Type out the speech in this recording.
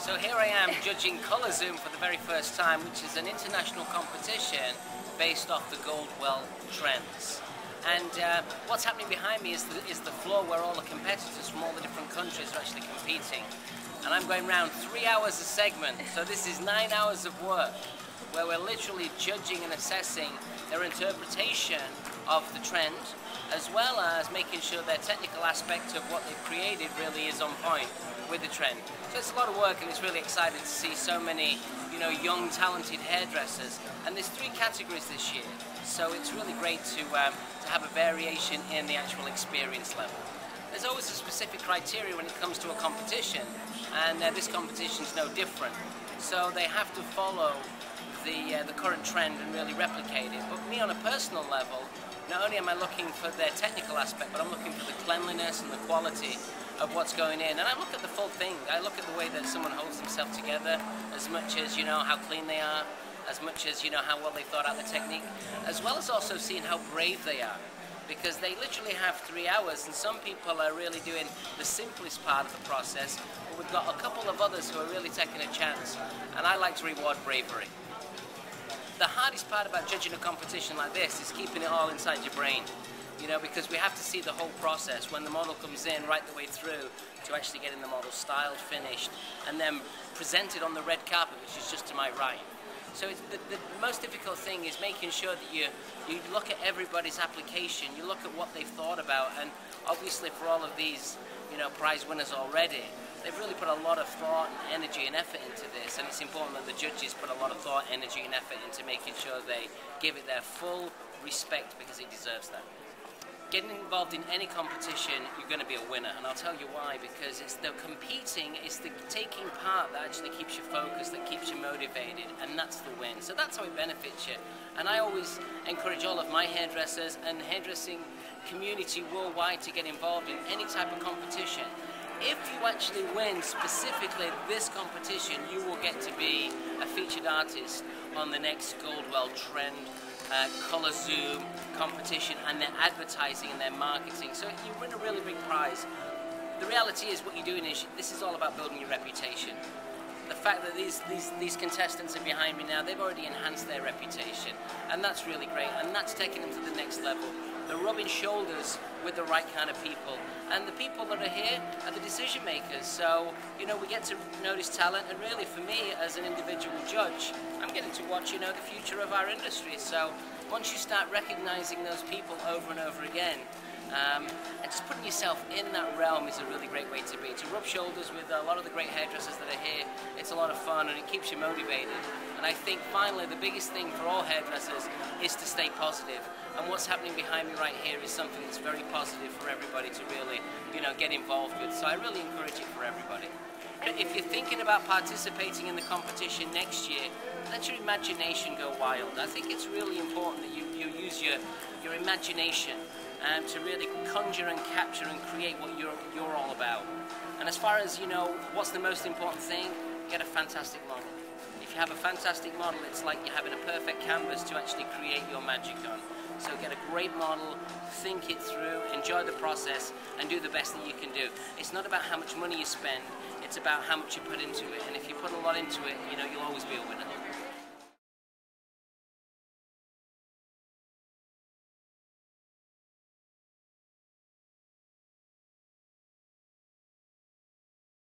So here I am judging Colour Zoom for the very first time, which is an international competition based off the Goldwell trends. And what's happening behind me is the floor where all the competitors from all the different countries are actually competing. And I'm going around 3 hours a segment, so this is 9 hours of work where we're literally judging and assessing their interpretation of the trend, as well as making sure their technical aspect of what they've created really is on point with the trend. So it's a lot of work, and it's really exciting to see so many, young, talented hairdressers. And there's 3 categories this year, so it's really great to have a variation in the actual experience level. There's always a specific criteria when it comes to a competition, and this competition is no different. So they have to follow the current trend and really replicate it. But me, on a personal level, not only am I looking for their technical aspect, but I'm looking for the cleanliness and the quality of what's going in. And I look at the full thing. I look at the way that someone holds themselves together, as much as, how clean they are, as much as, how well they thought out the technique, as well as also seeing how brave they are. Because they literally have 3 hours, and some people are really doing the simplest part of the process, but we've got a couple of others who are really taking a chance, and I like to reward bravery. The hardest part about judging a competition like this is keeping it all inside your brain, because we have to see the whole process when the model comes in right the way through to actually getting the model styled, finished, and then presented on the red carpet, which is just to my right. So the most difficult thing is making sure that you look at everybody's application, you look at what they've thought about, and obviously for all of these, prize winners already, they've really put a lot of thought and energy and effort into this, and it's important that the judges put a lot of thought, energy and effort into making sure they give it their full respect, because it deserves that. Getting involved in any competition, you're going to be a winner, and I'll tell you why, because it's the competing, it's the taking part that actually keeps you focused, that keeps you motivated, and that's the win. So that's how it benefits you. And I always encourage all of my hairdressers and the hairdressing community worldwide to get involved in any type of competition. If you actually win specifically this competition, you will get to be a featured artist on the next Goldwell Trend Colour Zoom competition, and their advertising and their marketing. So you win a really big prize. The reality is, what you're doing is, this is all about building your reputation. The fact that these contestants are behind me now, they've already enhanced their reputation, and that's really great, and that's taking them to the next level. They're rubbing shoulders with the right kind of people, and the people that are here are the decision makers. So, we get to notice talent, and really for me as an individual judge, I'm getting to watch, the future of our industry. So once you start recognizing those people over and over again, and just putting yourself in that realm is a really great way to be. To rub shoulders with a lot of the great hairdressers that are here, it's a lot of fun, and it keeps you motivated. And I think finally the biggest thing for all hairdressers is to stay positive. And what's happening behind me right here is something that's very positive for everybody to really, get involved with. So I really encourage it for everybody. If you're thinking about participating in the competition next year, let your imagination go wild. I think it's really important that you use your imagination to really conjure and capture and create what you're all about. And as far as, what's the most important thing, get a fantastic model. If you have a fantastic model, it's like you're having a perfect canvas to actually create your magic on. So get a great model, think it through, enjoy the process, and do the best that you can do. It's not about how much money you spend, it's about how much you put into it, and if you put a lot into it, you'll always be a winner.